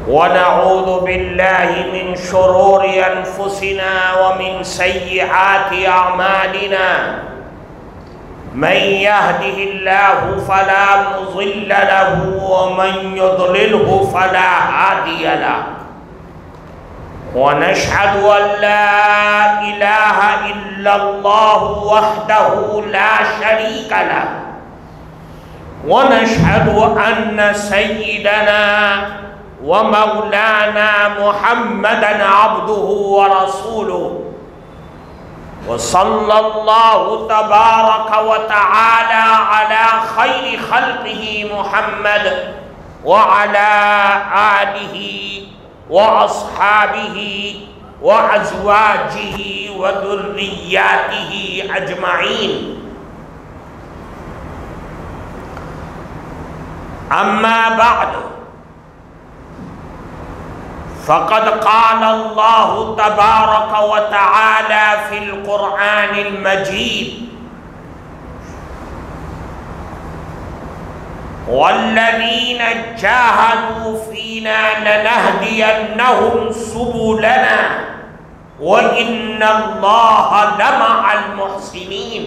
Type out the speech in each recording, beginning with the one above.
ونعوذ بالله من شرور أنفسنا ومن سيئات أعمالنا من يهده الله فلا مضل له ومن يضلله فلا هادي له ونشهد أن لا إله إلا الله وحده لا شريك له ونشهد أن سيدنا ومولانا محمدًا عبده ورسوله وصلى الله تبارك وتعالى على خير خلقه محمد وعلى آله وأصحابه وأزواجه وذرياته أجمعين. أما بعد فقد قال الله تبارك وتعالى في القرآن المجيد: والذين جاهدوا فينا لنهدينهم سبلنا وإن الله لمع المحسنين.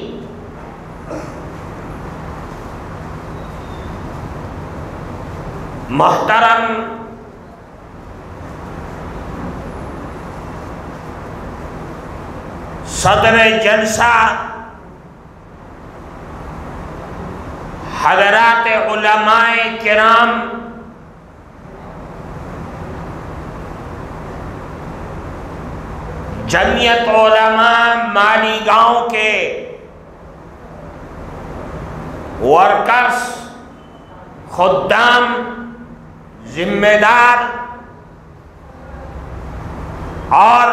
محترم صدر جلسہ، حضرات علماء کرام، جمعیت علماء مالیگاؤں کے ورکرز، خدام، ذمہ دار اور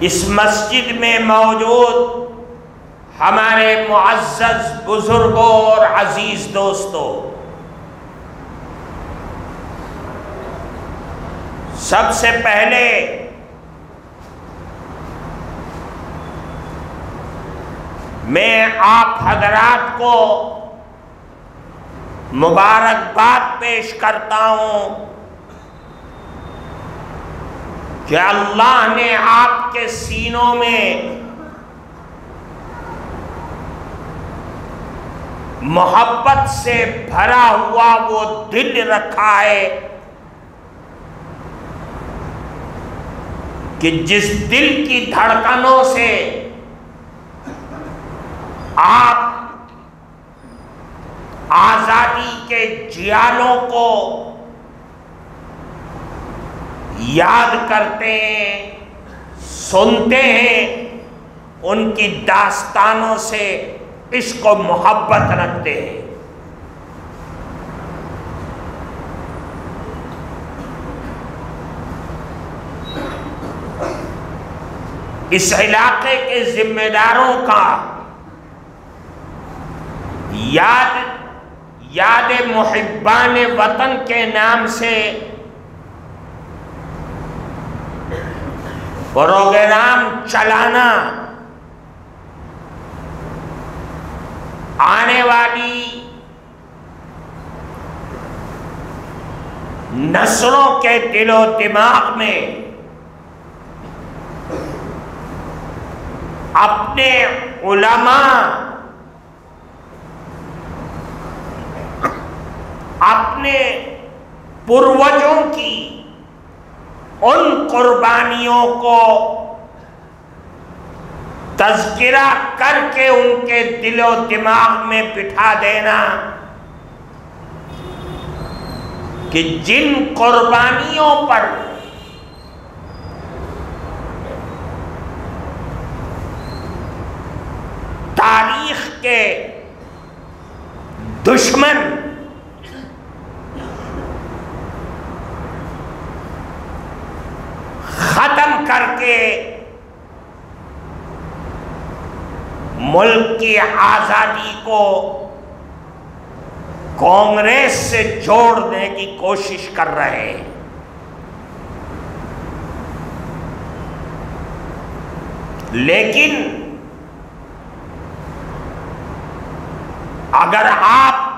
اس مسجد میں موجود ہمارے معزز بزرگوں اور عزیز دوستوں، سب سے پہلے میں آپ حضرات کو مبارکباد پیش کرتا ہوں کہ اللہ نے آپ کے سینوں میں محبت سے بھرا ہوا وہ دل رکھا ہے کہ جس دل کی دھڑکنوں سے آپ آزادی کے جیالوں کو یاد کرتے ہیں، سنتے ہیں، ان کی داستانوں سے عشق و محبت رکھتے ہیں. اس علاقے کے ذمہ داروں کا یاد محبان وطن کے نام سے پروگرام چلانا آنے والی نسلوں کے دل و دماغ میں اپنے علماء، اپنے پروجوں کی ان قربانیوں کو تذکرہ کر کے ان کے دل و دماغ میں بٹھا دینا کہ جن قربانیوں پر تاریخ کے دشمن ختم کر کے ملک کی آزادی کو کانگریس سے جوڑنے کی کوشش کر رہے ہیں. لیکن اگر آپ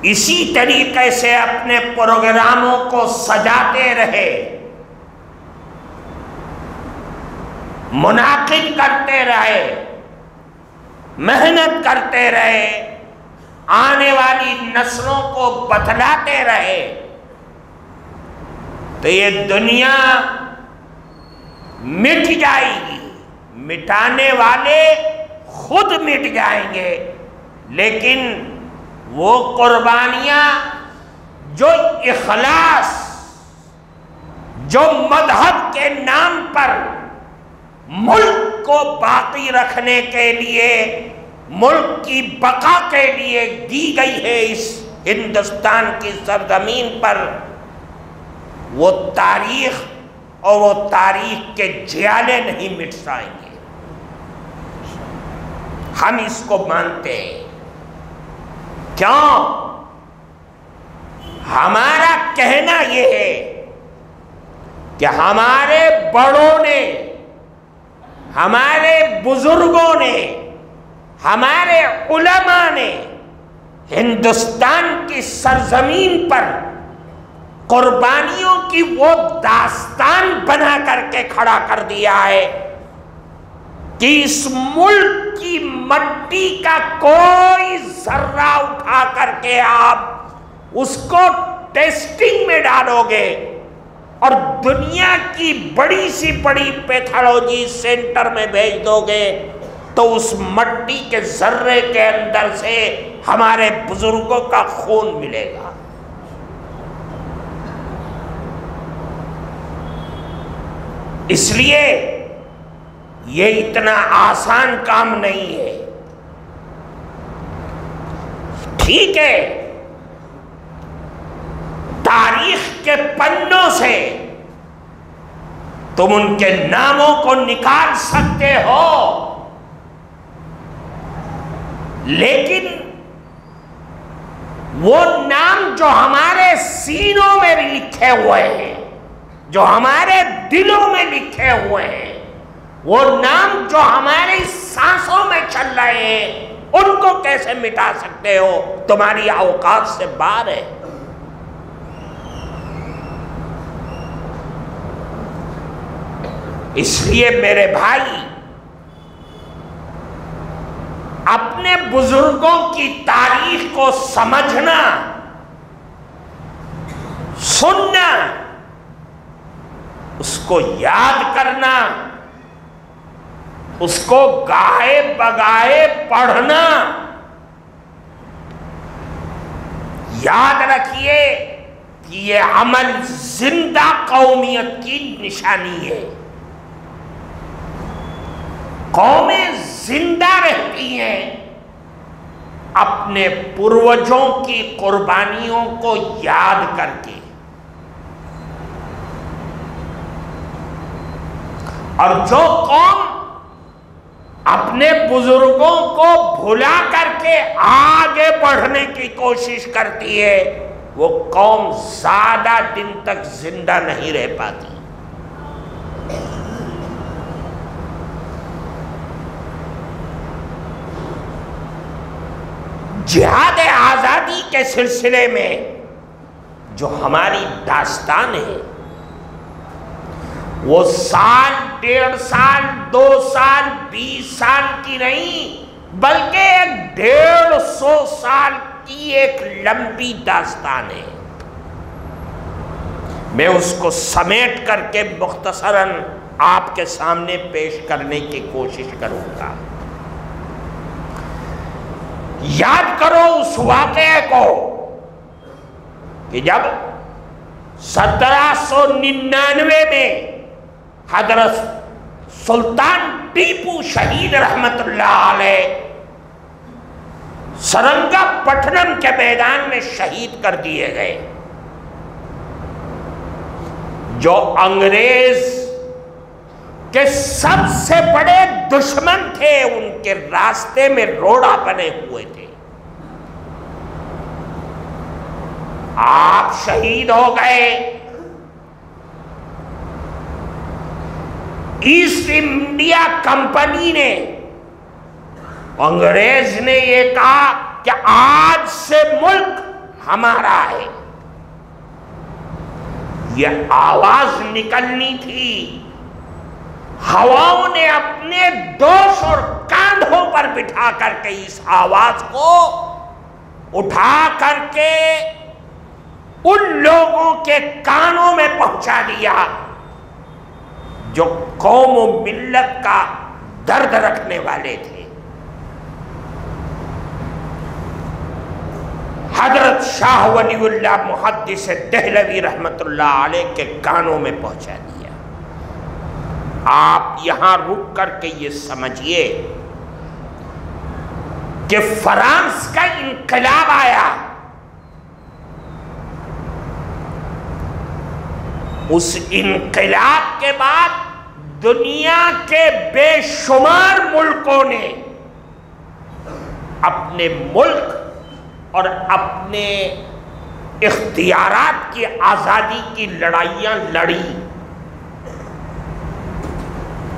اسی طریقے سے اپنے پروگراموں کو سجاتے رہے، منعقد کرتے رہے، محنت کرتے رہے، آنے والی نسلوں کو بتلاتے رہے، تو یہ دنیا مٹ جائے گی، مٹانے والے خود مٹ جائیں گے، لیکن وہ قربانیاں جو اخلاص، جو مذہب کے نام پر ملک کو باقی رکھنے کے لیے، ملک کی بقا کے لیے دی گئی ہے اس ہندوستان کی سرزمین پر، وہ تاریخ اور وہ تاریخ کے جیالے نہیں مٹ سکیں گے۔ ہم اس کو مانتے ہیں۔ کیوں؟ ہمارا کہنا یہ ہے کہ ہمارے بڑوں نے، ہمارے بزرگوں نے، ہمارے علماء نے ہندوستان کی سرزمین پر قربانیوں کی وہ داستان بنا کر کے کھڑا کر دیا ہے کہ اس ملک کی مٹی کا کوئی ذرہ اٹھا کر کے آپ اس کو ٹیسٹنگ میں ڈالو گے اور دنیا کی بڑی سی بڑی پیتھولوجی سینٹر میں بھیج دو گے تو اس مٹی کے ذرے کے اندر سے ہمارے بزرگوں کا خون ملے گا۔ اس لیے یہ اتنا آسان کام نہیں ہے۔ ٹھیک ہے، تاریخ کے پنوں سے تم ان کے ناموں کو نکال سکتے ہو، لیکن وہ نام جو ہمارے سینوں میں لکھے ہوئے ہیں، جو ہمارے دلوں میں لکھے ہوئے ہیں، وہ نام جو ہماری سانسوں میں چل رہے ہیں، ان کو کیسے مٹا سکتے ہو؟ تمہاری اوقات سے باہر ہے۔ اس لیے میرے بھائی، اپنے بزرگوں کی تاریخ کو سمجھنا، سننا، اس کو یاد کرنا، اس کو گاہے بگاہے پڑھنا، یاد رکھیے کہ یہ عمل زندہ قومیت کی نشانی ہے۔ قومیں زندہ رہتی ہیں اپنے پروجوں کی قربانیوں کو یاد کر کے، اور جو قوم اپنے بزرگوں کو بھلا کر کے آگے بڑھنے کی کوشش کرتی ہے، وہ قوم زیادہ دن تک زندہ نہیں رہ پاتی۔ جہاد آزادی کے سلسلے میں جو ہماری داستان ہے، وہ سال، 1.5 سال، 2 سال، 20 سال کی نہیں، بلکہ 150 سال کی ایک لمبی داستان ہے۔ میں اس کو سمیٹ کر کے مختصراً آپ کے سامنے پیش کرنے کی کوشش کروں گا۔ یاد کرو اس واقعے کو کہ جب 1799 میں حضرت سلطان ٹیپو شہید رحمت اللہ علیہ سرنگا پٹنم کے میدان میں شہید کر دیے گئے، جو انگریز کے سب سے بڑے دشمن تھے، ان کے راستے میں روڑا بنے ہوئے تھے، آپ شہید ہو گئے۔ ایسٹ انڈیا کمپنی نے، انگریز نے یہ کہا کہ آج سے ملک ہمارا ہے. یہ آواز نکلنی تھی. ہواؤں نے اپنے دوش اور کاندھوں پر بٹھا کر کے اس آواز کو اٹھا کر کے ان لوگوں کے کانوں میں پہنچا دیا جو قوم و ملت کا درد رکھنے والے تھے. حضرت شاہ ولی اللہ محدث دہلوی رحمت اللہ علیہ کے کانوں میں پہنچا دیا. آپ یہاں رک کر کے یہ سمجھیے کہ فرانس کا انقلاب آیا. اس انقلاب کے بعد دنیا کے بے شمار ملکوں نے اپنے ملک اور اپنے اختیارات کی آزادی کی لڑائیاں لڑی.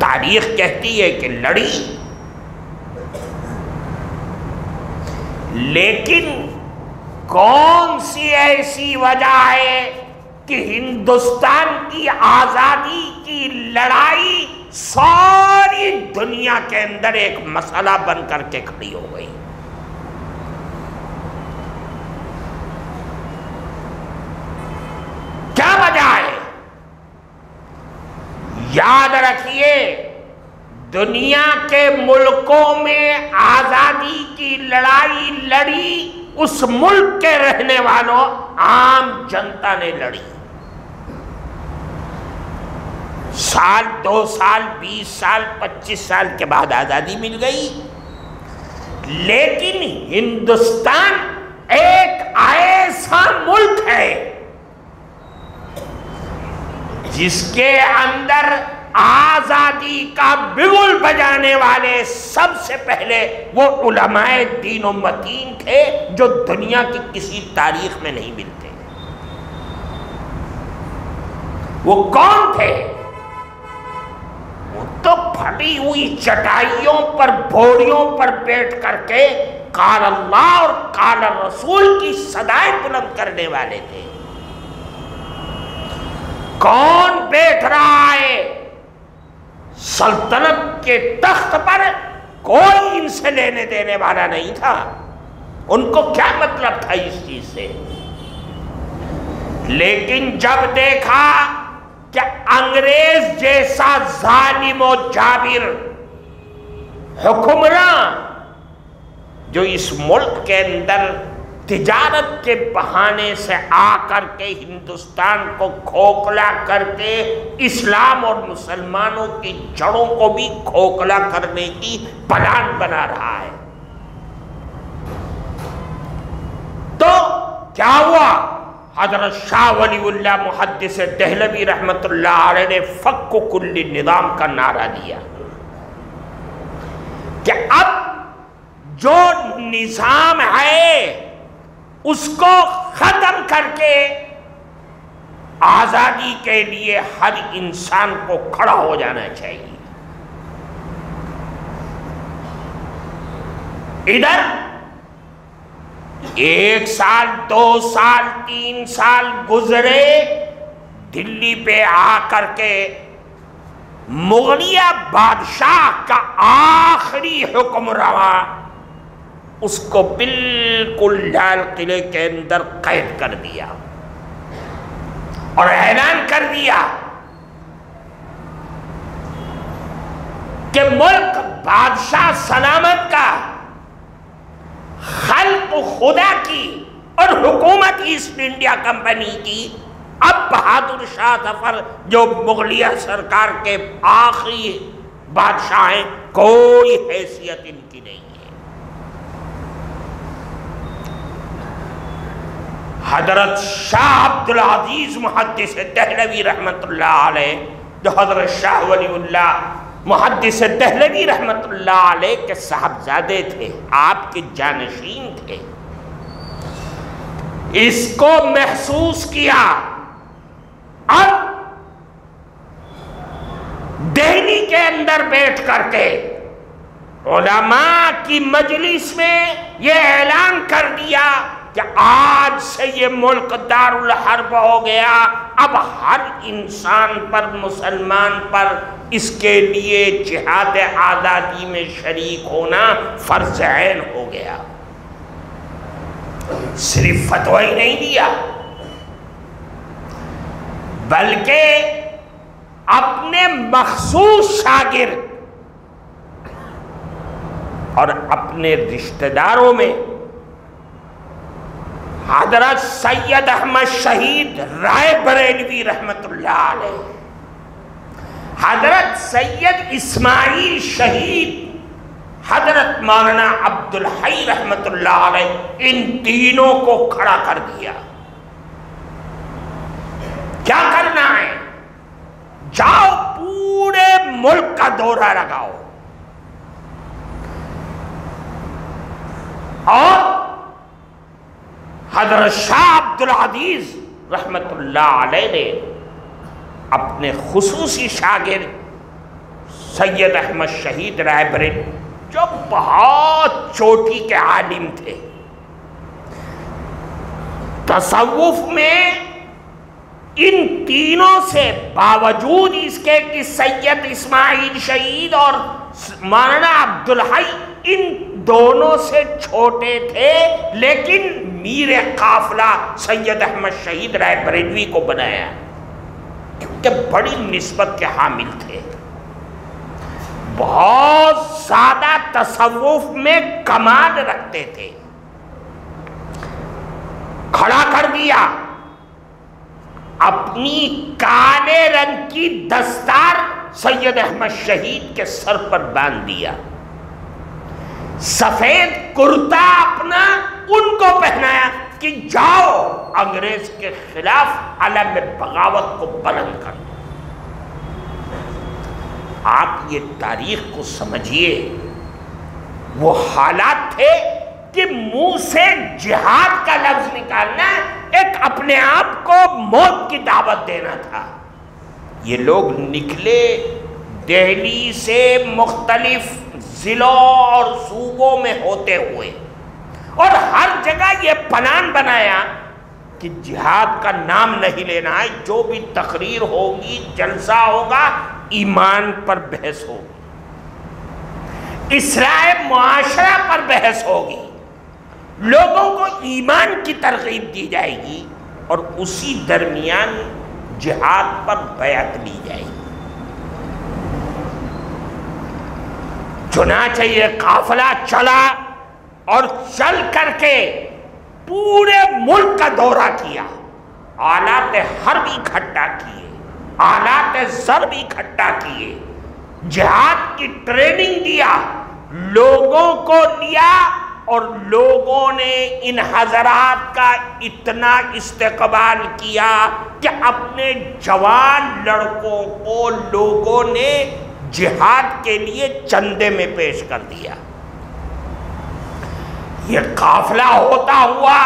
تاریخ کہتی ہے کہ لڑی، لیکن کون سی ایسی وجہ ہے کہ ہندوستان کی آزادی کی لڑائی ساری دنیا کے اندر ایک مسئلہ بن کر کے کھڑی ہو گئی؟ کیا وجہ ہے؟ یاد رکھیے، دنیا کے ملکوں میں آزادی کی لڑائی لڑی اس ملک کے رہنے والوں عام جنتا نے لڑی. سال 2 سال 20 سال 25 سال کے بعد آزادی مل گئی، لیکن ہندوستان ایک ایسا ملک ہے جس کے اندر آزادی کا بگل بجانے والے سب سے پہلے وہ علماء دین و متین تھے جو دنیا کی کسی تاریخ میں نہیں ملتے. وہ کون تھے؟ وہ تو پھٹی ہوئی چٹائیوں پر بوریوں پر بیٹھ کر کے قال اللہ اور قال رسول کی صدائیں بلند کرنے والے تھے. کون بیٹھ رہا ہے سلطنت کے تخت پر؟ کوئی ان سے لینے دینے والا نہیں تھا. ان کو کیا مطلب تھا اس چیز سے؟ لیکن جب دیکھا کہ انگریز جیسا ظالم و جابر حکمراں جو اس ملک کے اندر تجارت کے بہانے سے آ کر کے ہندوستان کو کھوکھلا کر کے اسلام اور مسلمانوں کی جڑوں کو بھی کھوکھلا کرنے کی پلان بنا رہا ہے، تو کیا ہوا؟ حضرت شاہ ولی اللہ محدث دہلوی رحمت اللہ علیہ نے فک کل نظام کا نعرہ دیا کہ اب جو نظام ہے اس کو ختم کر کے آزادی کے لیے ہر انسان کو کھڑا ہو جانا چاہیے. ادھر 1 سال 2 سال 3 سال گزرے، دلی پہ آ کر کے مغلیہ بادشاہ کا آخری حکمراں اس کو بالکل لال قلعے کے اندر قید کر دیا اور اعلان کر دیا کہ ملک بادشاہ سلامت کا، خلق خدا کی اور حکومت ایسٹ انڈیا کمپنی کی، اب بہادر شاہ ظفر جو مغلیہ سرکار کے آخری بادشاہ ہیں، کوئی حیثیت ان کی نہیں ہے. حضرت شاہ عبدالعزیز محدث دہلوی رحمت اللہ علیہ، جو حضرت شاہ ولی اللہ محدث دہلوی رحمت اللہ علیہ کے صاحبزادے تھے، آپ کے جانشین تھے، اس کو محسوس کیا. اب دہلی کے اندر بیٹھ کر کے علماء کی مجلس میں یہ اعلان کر دیا کہ آج سے یہ ملک دارالحرب ہو گیا، اب ہر انسان پر، مسلمان پر اس کے لیے جہاد آزادی میں شریک ہونا فرض عین ہو گیا۔ صرف فتوی ہی نہیں دیا بلکہ اپنے مخصوص شاگرد اور اپنے رشتہ داروں میں حضرت سید احمد شہید رائے بریلوی رحمت اللہ علیہ، حضرت سید اسماعیل شہید، حضرت مولانا عبدالحی رحمت اللہ علیہ، ان تینوں کو کھڑا کر دیا۔ کیا کرنا ہے؟ جاؤ پورے ملک کا دورہ لگاؤ اور حضرت شاہ عبدالعزیز رحمت اللہ علیہ نے اپنے خصوصی شاگرد سید احمد شہید رائے بریلوی، جو بہت چوٹی کے عالم تھے، تصوف میں ان تینوں سے باوجود اس کے کہ سید اسماعیل شہید اور مولانا عبدالحی ان دونوں سے چھوٹے تھے، لیکن میر قافلہ سید احمد شہید رائے بریلوی کو بنایا کیونکہ بڑی نسبت کے حامل تھے، بہت زیادہ تصوف میں کمال رکھتے تھے۔ کھڑا کر دیا، اپنی کالے رنگ کی دستار سید احمد شہید کے سر پر باندھ دیا، سفید کرتا اپنا ان کو پہنایا کہ جاؤ انگریز کے خلاف علم بغاوت کو بلند کر۔ آپ یہ تاریخ کو سمجھیے، وہ حالات تھے کہ منہ سے جہاد کا لفظ نکالنا ایک اپنے آپ کو موت کی دعوت دینا تھا۔ یہ لوگ نکلے دہلی سے مختلف ضلعوں اور صوبوں میں ہوتے ہوئے، اور ہر جگہ یہ پلان بنایا کہ جہاد کا نام نہیں لینا ہے، جو بھی تقریر ہوگی، جلسہ ہوگا، ایمان پر بحث ہوگی، اصلاح معاشرہ پر بحث ہوگی، لوگوں کو ایمان کی ترغیب دی جائے گی، اور اسی درمیان جہاد پر بیعت لی جائے گی۔ چنانچہ یہ قافلہ چلا اور چل کر کے پورے ملک کا دورہ کیا، آلات حرب اکٹھا کیے، آلات ضرب اکٹھا کیے، جہاد کی ٹریننگ دیا، لوگوں کو لیا، اور لوگوں نے ان حضرات کا اتنا استقبال کیا کہ اپنے جوان لڑکوں کو لوگوں نے جہاد کے لیے چندے میں پیش کر دیا۔ یہ قافلہ ہوتا ہوا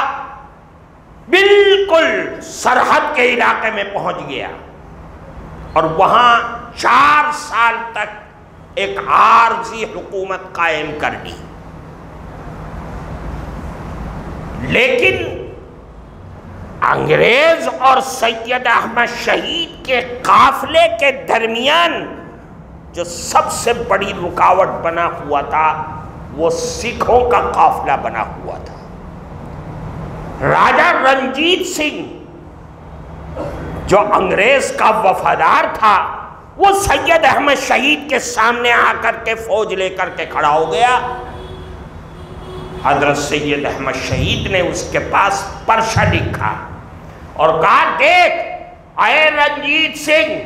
بالکل سرحد کے علاقے میں پہنچ گیا، اور وہاں 4 سال تک ایک عارضی حکومت قائم کر دی۔ لیکن انگریز اور سید احمد شہید کے قافلے کے درمیان جو سب سے بڑی رکاوٹ بنا ہوا تھا وہ سکھوں کا قافلہ بنا ہوا تھا۔ راجہ رنجیت سنگھ جو انگریز کا وفادار تھا، وہ سید احمد شہید کے سامنے آ کر کے فوج لے کر کے کھڑا ہو گیا۔ حضرت سید احمد شہید نے اس کے پاس پرچہ لکھا اور کہا، دیکھ اے رنجیت سنگھ،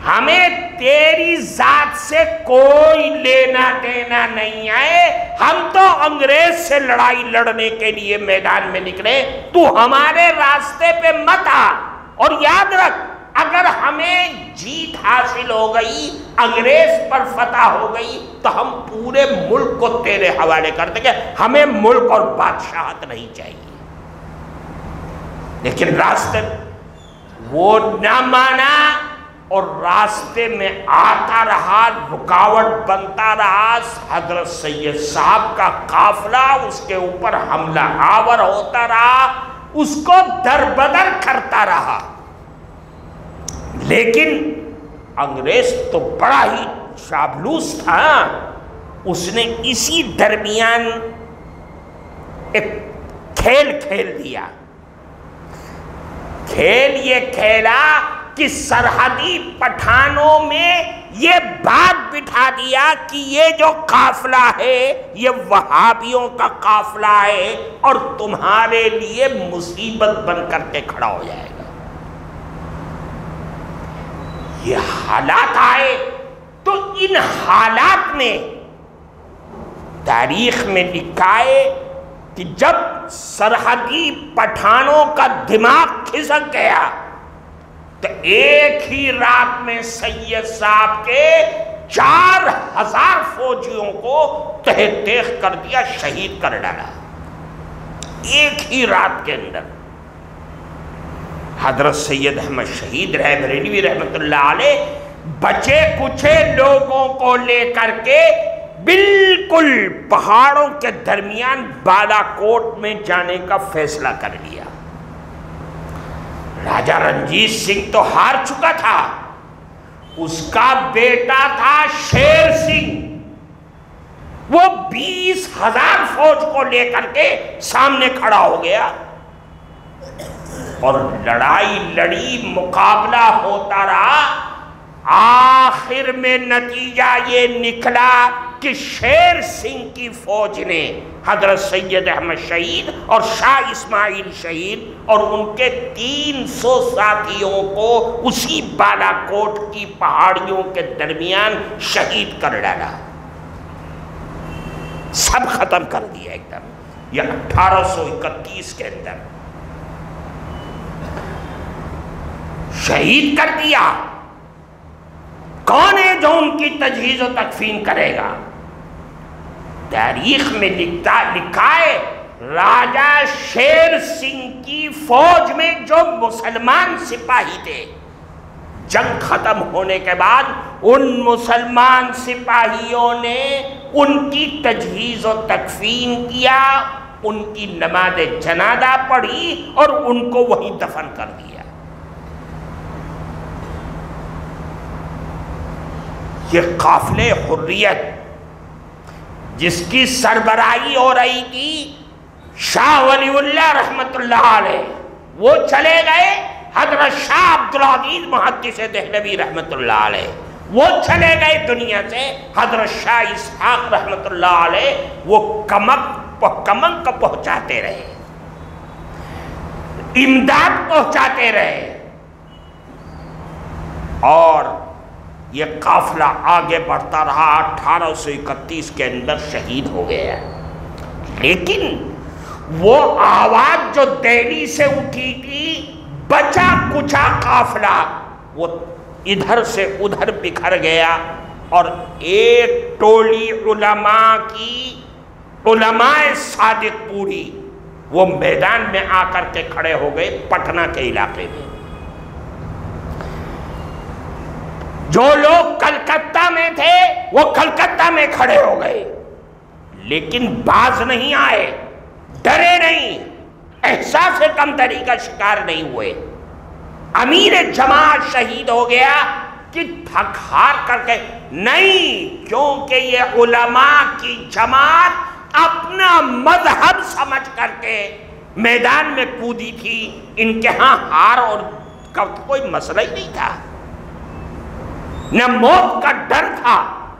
ہمیں تیری ذات سے کوئی لینا دینا نہیں ہے، ہم تو انگریز سے لڑائی لڑنے کے لیے میدان میں نکلے، تو ہمارے راستے پہ مت آ، اور یاد رکھ اگر ہمیں جیت حاصل ہو گئی، انگریز پر فتح ہو گئی، تو ہم پورے ملک کو تیرے حوالے کر دیں گے، ہمیں ملک اور بادشاہت نہیں چاہیے۔ لیکن راستے وہ نہ مانا، اور راستے میں آتا رہا، رکاوٹ بنتا رہا، حضرت سید صاحب کا قافلہ اس کے اوپر حملہ آور ہوتا رہا، اس کو دربدر کرتا رہا۔ لیکن انگریز تو بڑا ہی چابلوس تھا، اس نے اسی درمیان ایک کھیل کھیل دیا۔ کھیل یہ کھیلا کہ سرحدی پٹھانوں میں یہ بات بٹھا دیا کہ یہ جو قافلہ ہے یہ وہابیوں کا قافلہ ہے اور تمہارے لیے مصیبت بن کر کے کھڑا ہو جائے گا۔ یہ حالات آئے تو ان حالات میں تاریخ میں لکھا ہے کہ جب سرحدی پٹھانوں کا دماغ کھسک گیا تو ایک ہی رات میں سید صاحب کے 4000 فوجیوں کو تہہ تیغ کر دیا، شہید کر ڈالا ایک ہی رات کے اندر۔ حضرت سید احمد شہید رائے بریلوی رحمت اللہ علیہ بچے کچھے لوگوں کو لے کر کے بالکل پہاڑوں کے درمیان بالا کوٹ میں جانے کا فیصلہ کر لیا۔ راجہ رنجیت سنگھ تو ہار چکا تھا، اس کا بیٹا تھا شیر سنگھ، وہ 20,000 فوج کو لے کر کے سامنے کھڑا ہو گیا اور لڑائی لڑی، مقابلہ ہوتا رہا۔ آخر میں نتیجہ یہ نکلا کہ شیر سنگھ کی فوج نے حضرت سید احمد شہید اور شاہ اسماعیل شہید اور ان کے 300 ساتھیوں کو اسی بالا کوٹ کی پہاڑیوں کے درمیان شہید کر ڈالا، سب ختم کر دیا ایک دم۔ یہ 1831 کے اندر شہید کر دیا۔ کون ہے جو ان کی تجہیز و تکفین کرے گا؟ تاریخ میں لکھا ہے راجہ شیر سنگھ کی فوج میں جو مسلمان سپاہی تھے، جنگ ختم ہونے کے بعد ان مسلمان سپاہیوں نے ان کی تجہیز و تکفین کیا، ان کی نماز جنازہ پڑھی اور ان کو وہیں دفن کر دیا۔ یہ قافلے حریت جس کی سربراہی ہو رہی تھی شاہ ولی اللہ رحمت اللہ علیہ، وہ چلے گئے۔ حضرت شاہ عبدالعزیز محدث دہلوی رحمت اللہ علیہ وہ چلے گئے دنیا سے۔ حضرت شاہ اسحاق رحمت اللہ علیہ وہ کمک کو پہنچاتے رہے، امداد پہنچاتے رہے، اور یہ قافلہ آگے بڑھتا رہا۔ 1831 کے اندر شہید ہو گیا۔ لیکن وہ آواز جو دہلی سے اٹھی تھی، بچا کچا قافلہ وہ ادھر سے ادھر بکھر گیا، اور ایک ٹولی علماء کی، علماء صادق پوری، وہ میدان میں آ کر کے کھڑے ہو گئے پٹنہ کے علاقے میں۔ جو لوگ کلکتہ میں تھے وہ کلکتہ میں کھڑے ہو گئے، لیکن باز نہیں آئے، ڈرے نہیں، احساس کمتری کا شکار نہیں ہوئے۔ امیر جماعت شہید ہو گیا کہ تھک ہار کر کے نہیں، کیونکہ یہ علماء کی جماعت اپنا مذہب سمجھ کر کے میدان میں کودی تھی، ان کے ہاں ہار اور کا کوئی مسئلہ ہی نہیں تھا، نہ موت کا ڈر تھا۔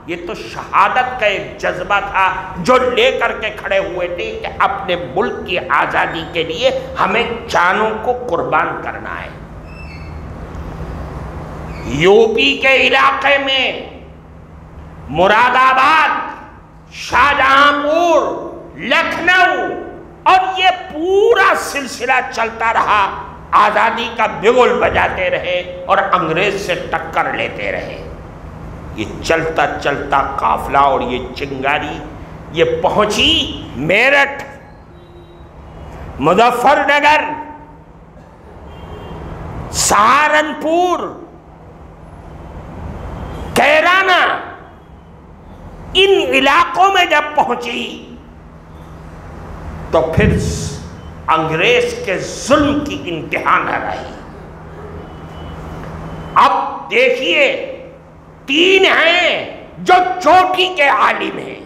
یہ تو شہادت کا ایک جذبہ تھا جو لے کر کے کھڑے ہوئے تھے کہ اپنے ملک کی آزادی کے لیے ہمیں جانوں کو قربان کرنا ہے۔ یوپی کے علاقے میں مراد آباد، شاہجہاں پور، لکھنؤ، اور یہ پورا سلسلہ چلتا رہا، آزادی کا بگل بجاتے رہے اور انگریز سے ٹکر لیتے رہے۔ یہ چلتا چلتا قافلہ اور یہ چنگاری یہ پہنچی میرٹھ، مظفر نگر، سہارنپور، کیرانا ان علاقوں میں جب پہنچی تو پھر انگریز کے ظلم کی انتہا نہ رہی۔ اب دیکھیے 3 ہیں جو چوٹی کے عالم ہیں،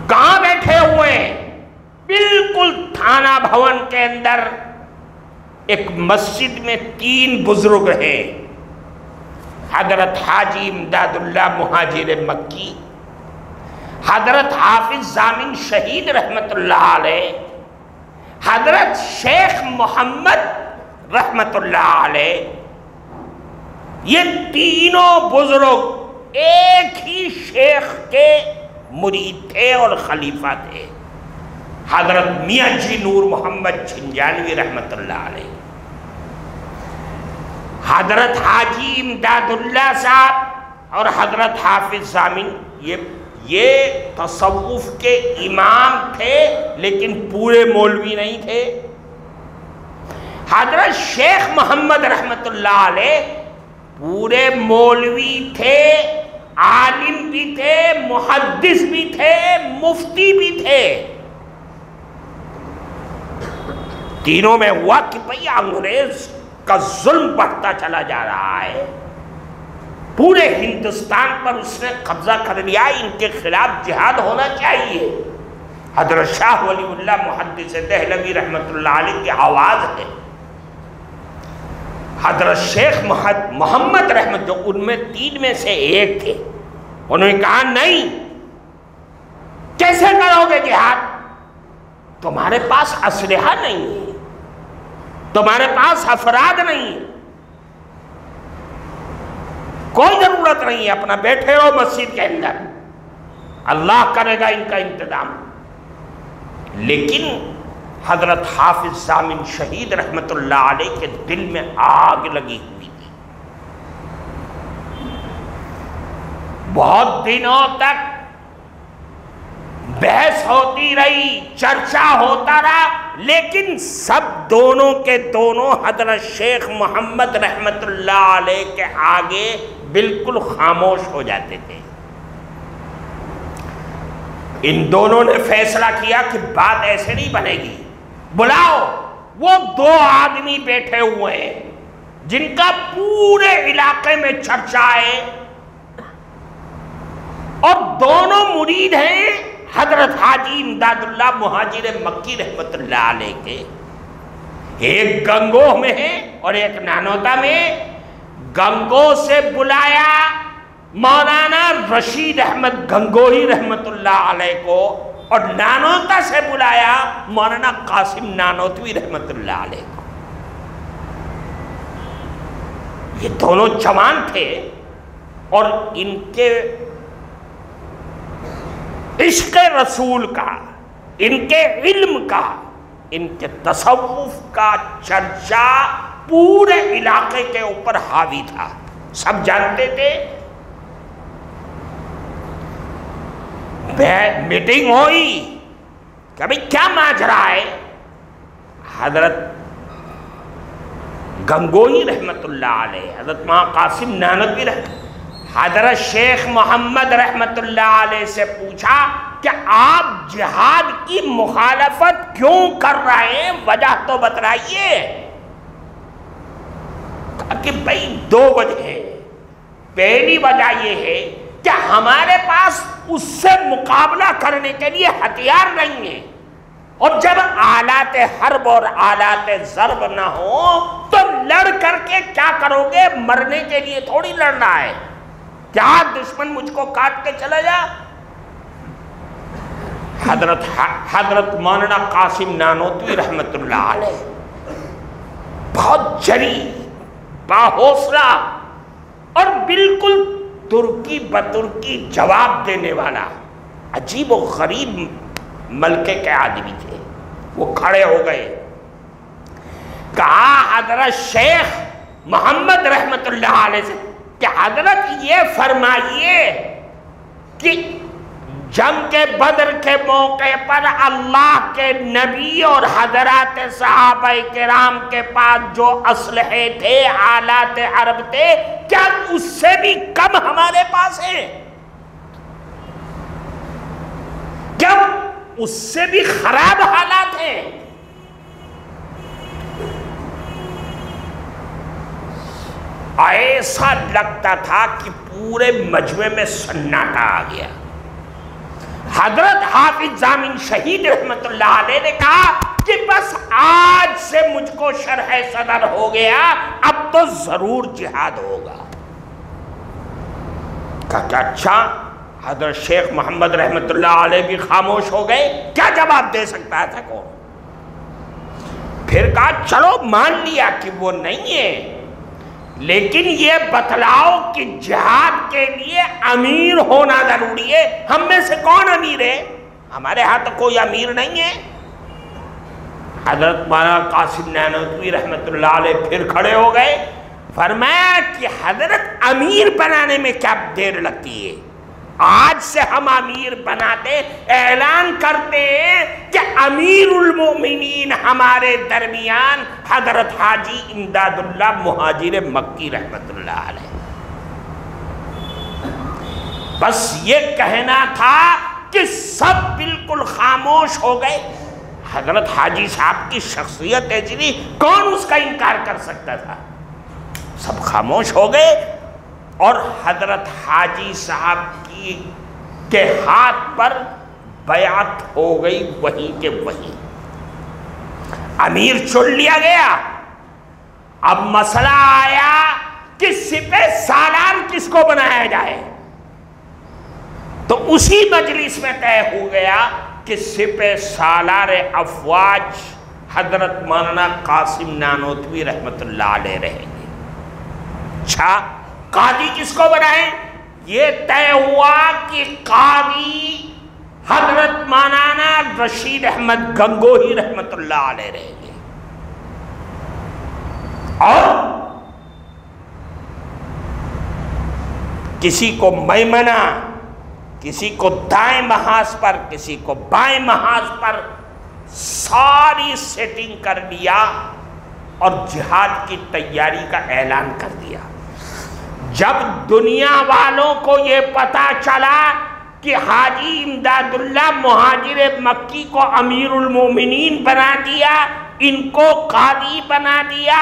کہاں بیٹھے ہوئے ہیں؟ بالکل تھانہ بھون کے اندر ایک مسجد میں 3 بزرگ ہیں، حضرت حاجی امداد اللہ مہاجر مکی، حضرت حافظ ضامن شہید رحمت اللہ علیہ، حضرت شیخ محمد رحمت اللہ علیہ۔ یہ تینوں بزرگ ایک ہی شیخ کے مرید تھے اور خلیفہ تھے، حضرت میاں جی نور محمد جھنجھانوی رحمت اللہ علیہ، حضرت حاجی امداد اللہ صاحب اور حضرت حافظ ضامن۔ یہ تصوف کے امام تھے لیکن پورے مولوی نہیں تھے۔ حضرت شیخ محمد رحمت اللہ علیہ پورے مولوی تھے، عالم بھی تھے، محدث بھی تھے، مفتی بھی تھے۔ تینوں میں ہوا کہ بھئی انگریز کا ظلم بڑھتا چلا جا رہا ہے، پورے ہندوستان پر اس نے قبضہ کر لیا، ان کے خلاف جہاد ہونا چاہیے۔ حضرت شاہ ولی اللہ محدث دہلوی رحمت اللہ علیہ کی آواز ہے، حضرت شیخ محمد رحمت، جو ان میں 3 میں سے ایک تھے، انہوں نے کہا نہیں، کیسے کرو گے جہاد؟ تمہارے پاس اسلحہ نہیں ہے، تمہارے پاس افراد نہیں ہے، کوئی ضرورت نہیں ہے، اپنا بیٹھے رہو مسجد کے اندر، اللہ کرے گا ان کا انتظام۔ لیکن حضرت حافظ ضامن شہید رحمت اللہ علیہ کے دل میں آگ لگی ہوئی تھی، بہت دنوں تک بحث ہوتی رہی، چرچا ہوتا رہا، لیکن سب دونوں کے دونوں حضرت شیخ محمد رحمت اللہ علیہ کے آگے بالکل خاموش ہو جاتے تھے۔ ان دونوں نے فیصلہ کیا کہ بات ایسے نہیں بنے گی، بلاؤ۔ وہ 2 آدمی بیٹھے ہوئے ہیں جن کا پورے علاقے میں چرچا ہے، اور دونوں مرید ہیں حضرت حاجی امداد اللہ مہاجر مکی رحمت اللہ علیہ کے۔ ایک گنگوہ میں ہے اور ایک نانوتا میں۔ گنگوہ سے بلایا مولانا رشید احمد گنگوہی رحمت اللہ علیہ کو، اور نانوتا سے بلایا مولانا قاسم نانوتوی رحمت اللہ علیہ کو۔ یہ دونوں جوان تھے اور ان کے عشق رسول کا، ان کے علم کا، ان کے تصوف کا چرچا پورے علاقے کے اوپر حاوی تھا، سب جانتے تھے۔ میٹنگ ہوئی کہ بھئی کیا ماجرا ہے؟ حضرت گنگوہی رحمت اللہ علیہ، حضرت ماں قاسم نانوتوی حضرت شیخ محمد رحمت اللہ علیہ سے پوچھا کہ آپ جہاد کی مخالفت کیوں کر رہے ہیں، وجہ تو بتلائیے۔ کہا کہ بھئی 2 وجہ ہیں۔ پہلی وجہ یہ ہے کہ ہمارے پاس اس سے مقابلہ کرنے کے لیے ہتھیار نہیں ہیں، اور جب آلات حرب اور آلات ضرب نہ ہو تو لڑ کر کے کیا کرو گے؟ مرنے کے لیے تھوڑی لڑنا ہے، کیا دشمن مجھ کو کاٹ کے چلا جا؟ حضرت مولانا قاسم نانوتوی رحمت اللہ علیہ بہت جری، باحوصلہ اور بالکل ترکی بترکی جواب دینے والا عجیب و غریب ملکے کے آدمی تھے۔ وہ کھڑے ہو گئے، کہا حضرت شیخ محمد رحمت اللہ علیہ سے کہ حضرت یہ فرمائیے کہ جنگ کے بدر کے موقع پر اللہ کے نبی اور حضرات صحابہ کرام کے پاس جو اسلحے تھے، آلات حرب تھے، کیا اس سے بھی کم ہمارے پاس ہیں؟ کیا اس سے بھی خراب حالات ہیں؟ ایسا لگتا تھا کہ پورے مجمع میں سناٹا آ گیا۔ حضرت حافظ ضامن شہید رحمت اللہ علیہ نے کہا کہ بس آج سے مجھ کو شرح صدر ہو گیا، اب تو ضرور جہاد ہوگا۔ کہا کہ اچھا، حضرت شیخ محمد رحمت اللہ علیہ بھی خاموش ہو گئے، کیا جواب دے سکتا تھا کون؟ پھر کہا چلو مان لیا کہ وہ نہیں ہے، لیکن یہ بتلاؤ کہ جہاد کے لیے امیر ہونا ضروری ہے۔ ہم میں سے کون امیر ہے؟ ہمارے ہاں تو کوئی امیر نہیں ہے۔ حضرت مولانا قاسم نانوتوی رحمت اللہ علیہ پھر کھڑے ہو گئے، فرمایا کہ حضرت امیر بنانے میں کیا دیر لگتی ہے؟ آج سے ہم امیر بناتے، اعلان کرتے ہیں کہ امیر المومنین ہمارے درمیان حضرت حاجی امداد اللہ مہاجر مکی رحمت اللہ علیہ۔ بس یہ کہنا تھا کہ سب بالکل خاموش ہو گئے۔ حضرت حاجی صاحب کی شخصیت ایسی تھی، کون اس کا انکار کر سکتا تھا؟ سب خاموش ہو گئے، اور حضرت حاجی صاحب کے ہاتھ پر بیعت ہو گئی وہیں کے وہیں۔ امیر چن لیا گیا۔ اب مسئلہ آیا کہ سپہ سالار کس کو بنایا جائے، تو اسی مجلس میں طے ہو گیا کہ سپہ سالار افواج حضرت مولانا قاسم نانوتوی رحمت اللہ علیہ رہیں گے۔ اچھا، قاضی کس کو بنائیں؟ یہ طے ہوا کہ قاضی حضرت مولانا رشید احمد گنگوہی رحمت اللہ علیہ رہیں گے، اور کسی کو میمنہ، کسی کو دائیں محاذ پر، کسی کو بائیں محاذ پر ساری سیٹنگ کر لیا اور جہاد کی تیاری کا اعلان کر دیا۔ جب دنیا والوں کو یہ پتا چلا کہ حاجی امداد اللہ مہاجر مکی کو امیر المومنین بنا دیا، ان کو قاضی بنا دیا،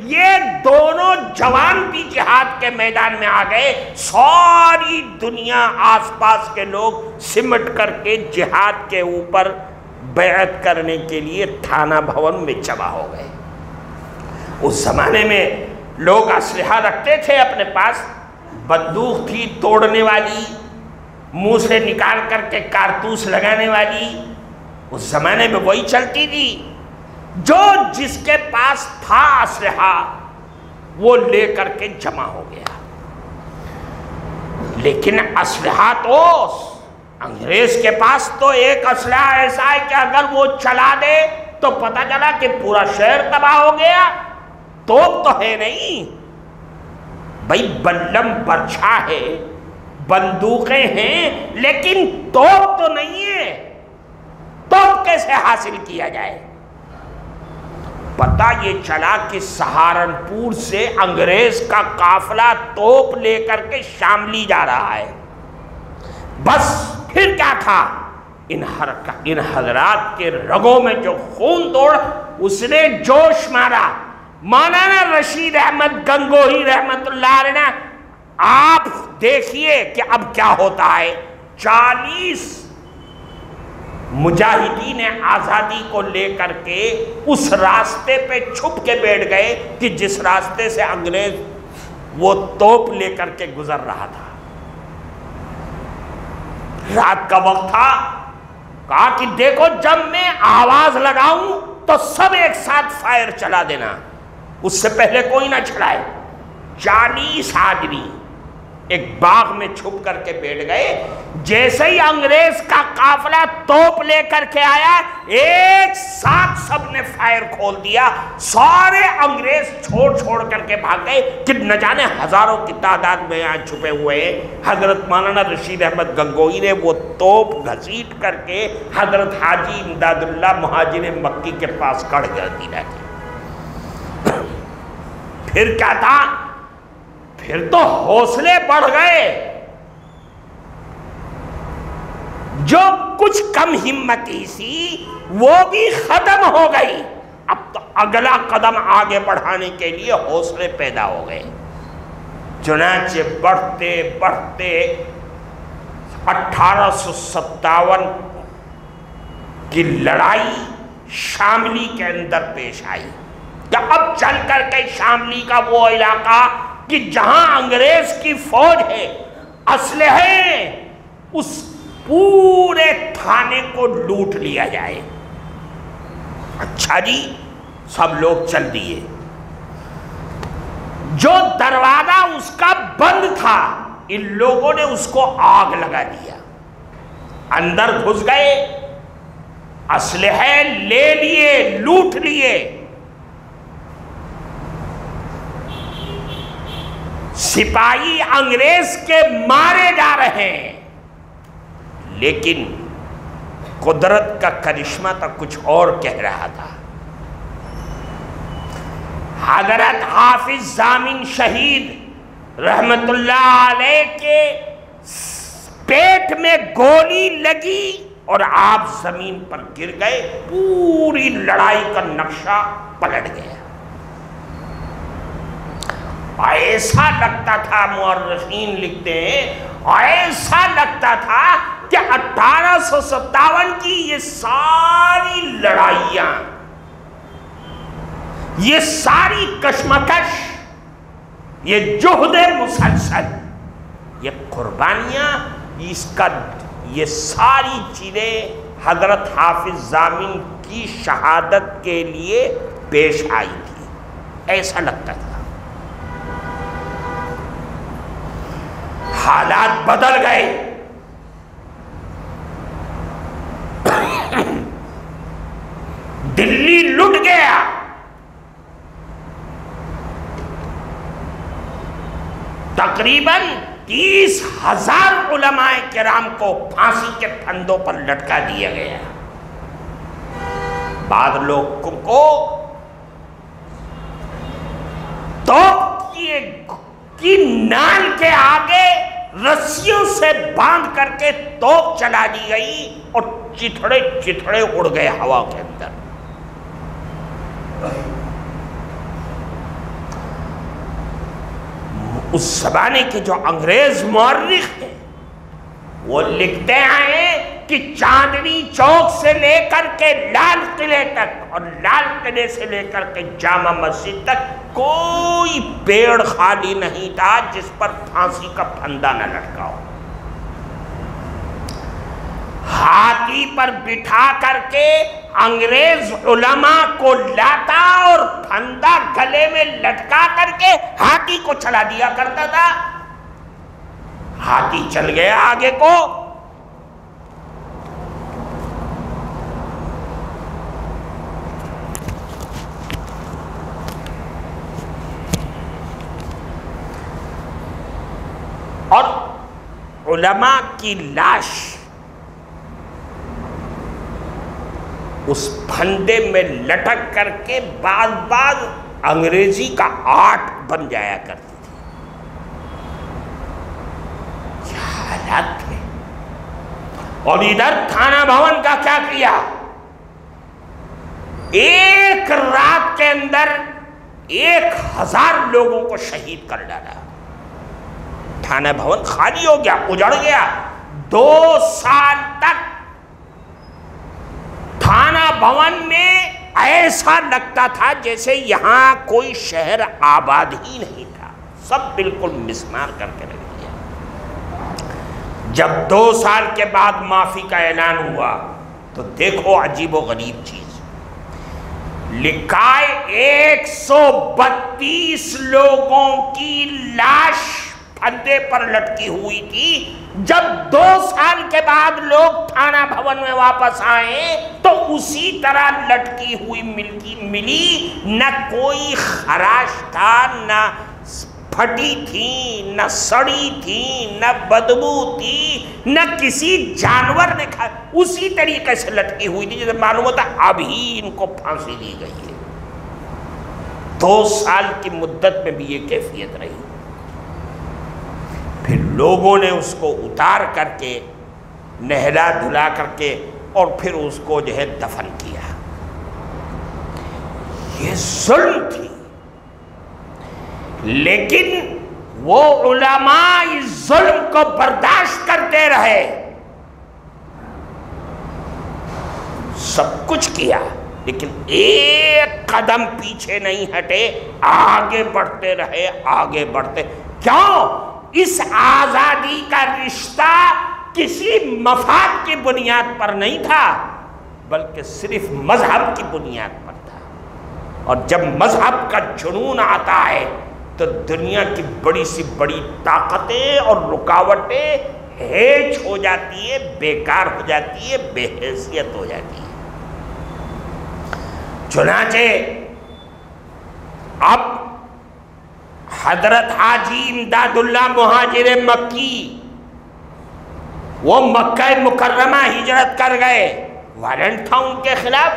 یہ دونوں جوان بھی جہاد کے میدان میں آ گئے، ساری دنیا آس پاس کے لوگ سمٹ کر کے جہاد کے اوپر بیعت کرنے کے لیے تھانہ بھون میں جمع ہو گئے۔ اس زمانے میں لوگ اسلحہ رکھتے تھے اپنے پاس، بندوق تھی توڑنے والی، منہ سے نکال کر کے کارتوس لگانے والی، اس زمانے میں وہی چلتی تھی۔ جو جس کے پاس تھا اسلحہ وہ لے کر کے جمع ہو گیا۔ لیکن اسلحہ تو انگریز کے پاس تو ایک اسلحہ ایسا ہے کہ اگر وہ چلا دے تو پتہ چلا کہ پورا شہر تباہ ہو گیا۔ توپ تو ہے نہیں بھائی، بلم برچھا ہے، بندوقیں ہیں، لیکن توپ تو نہیں ہے۔ توپ کیسے حاصل کیا جائے؟ پتہ یہ چلا کہ سہارنپور سے انگریز کا قافلہ توپ لے کر کے شاملی جا رہا ہے۔ بس پھر کیا تھا، ان حضرات کے رگوں میں جو خون دوڑ، اس نے جوش مارا۔ مولانا رشید احمد گنگوہی رحمت اللہ علیہ، آپ دیکھیے کہ اب کیا ہوتا ہے۔ 40 مجاہدین آزادی کو لے کر کے اس راستے پہ چھپ کے بیٹھ گئے کہ جس راستے سے انگریز وہ توپ لے کر کے گزر رہا تھا۔ رات کا وقت تھا، کہا کہ دیکھو جب میں آواز لگاؤں تو سب ایک ساتھ فائر چلا دینا، اس سے پہلے کوئی نہ چلائے۔ 40 آدمی ایک باغ میں چھپ کر کے بیٹھ گئے. جیسے ہی انگریز کا قافلہ توپ لے کر کے آیا ایک ساتھ سب نے فائر کھول دیا. سارے انگریز چھوڑ کر کے بھاگ گئے کہ نہ جانے ہزاروں کی تعداد میں یہاں چھپے ہوئے ہیں. حضرت مولانا رشید احمد گنگوئی نے وہ توپ گھسیٹ کر کے حضرت حاجی امداد اللہ مہاجر مکی کے پاس کڑ گردی رہتی. پھر کیا تھا؟ پھر تو حوصلے بڑھ گئے. جو کچھ کم ہمتی سی وہ بھی ختم ہو گئی. اب تو اگلا قدم آگے بڑھانے کے لیے حوصلے پیدا ہو گئے. چنانچہ بڑھتے بڑھتے 1857 کی لڑائی شاملی کے اندر پیش آئی. کہ اب چل کر کے شاملی کا وہ علاقہ کہ جہاں انگریز کی فوج ہے، اسلحے، اس پورے تھانے کو لوٹ لیا جائے. اچھا جی، سب لوگ چل دیے. جو دروازہ اس کا بند تھا ان لوگوں نے اس کو آگ لگا دیا. اندر گھس گئے، اسلحے لے لیے، لوٹ لیے. سپاہی انگریز کے مارے جا رہے ہیں، لیکن قدرت کا کرشمہ تو کچھ اور کہہ رہا تھا. حضرت حافظ ضامن شہید رحمت اللہ علیہ کے پیٹ میں گولی لگی اور آپ زمین پر گر گئے. پوری لڑائی کا نقشہ پلٹ گیا. ایسا لگتا تھا، مورخین لکھتے ہیں، ایسا لگتا تھا کہ 1857 کی یہ ساری لڑائیاں، یہ ساری کشمکش، یہ جہد مسلسل، یہ قربانیاں، یہ ساری چیزیں حضرت حافظ ضامن کی شہادت کے لیے پیش آئی تھی. ایسا لگتا تھا. حالات بدل گئے. دلی لٹ گیا. تقریباً 30,000 علماء کرام کو پھانسی کے پھندوں پر لٹکا دیا گیا. بعض لوگوں کو توپ کی نال کے آگے رسیوں سے باندھ کر کے توپ چلا دی گئی اور چتھڑے اڑ گئے ہوا کے اندر. اس زمانے کے جو انگریز مورخ ہیں وہ لکھتے ہیں کہ چاندنی چوک سے لے کر کے لال قلعے تک اور لال قلعے سے لے کر کے جامع مسجد تک کوئی پیڑ خالی نہیں تھا جس پر پھانسی کا پھندا نہ لٹکا ہو. ہاتھی پر بٹھا کر کے انگریز علماء کو لاتا اور پھندا گلے میں لٹکا کر کے ہاتھی کو چلا دیا کرتا تھا. ہاتھی چل گیا آگے کو. اور علماء کی لاش اس پھندے میں لٹک کر کے بعض انگریزی کا آرٹ بن جایا کرتی تھی. کیا حالات تھے. اور ادھر تھانہ بھون کا کیا کیا؟ ایک رات کے اندر 1000 لوگوں کو شہید کر ڈالا. تھانہ بھون خالی ہو گیا، اجڑ گیا. 2 سال تک تھانہ بھون میں ایسا لگتا تھا جیسے یہاں کوئی شہر آباد ہی نہیں تھا. سب بالکل مسمار کر کے رکھ دیا. جب 2 سال کے بعد معافی کا اعلان ہوا تو دیکھو عجیب و غریب چیز لکھا ہے. 132 لوگوں کی لاش پھندے پر لٹکی ہوئی تھی. جب 2 سال کے بعد لوگ تھانہ بھون میں واپس آئے تو اسی طرح لٹکی ہوئی ملی. نہ کوئی خراش تھا، نہ پھٹی تھی، نہ سڑی تھی، نہ بدبو تھی، نہ کسی جانور نے کھا. اسی طریقے سے لٹکی ہوئی تھی جیسے معلوم ہوتا ابھی ان کو پھانسی دی گئی ہے. 2 سال کی مدت میں بھی یہ کیفیت رہی. پھر لوگوں نے اس کو اتار کر کے نہلا دھلا کر کے اور پھر اس کو جو ہے دفن کیا. یہ ظلم تھی. لیکن وہ علماء اس ظلم کو برداشت کرتے رہے. سب کچھ کیا لیکن ایک قدم پیچھے نہیں ہٹے، آگے بڑھتے رہے، آگے بڑھتے. کیوں؟ اس آزادی کا رشتہ کسی مفاد کی بنیاد پر نہیں تھا بلکہ صرف مذہب کی بنیاد پر تھا. اور جب مذہب کا جنون آتا ہے تو دنیا کی بڑی سی بڑی طاقتیں اور رکاوٹیں ہیچ ہو جاتی ہے، بیکار ہو جاتی ہے، بے حیثیت ہو جاتی ہے. چنانچہ اب حضرت حاجی امداد اللہ مہاجر مکی وہ مکہ مکرمہ ہجرت کر گئے. وارنٹ تھا ان کے خلاف.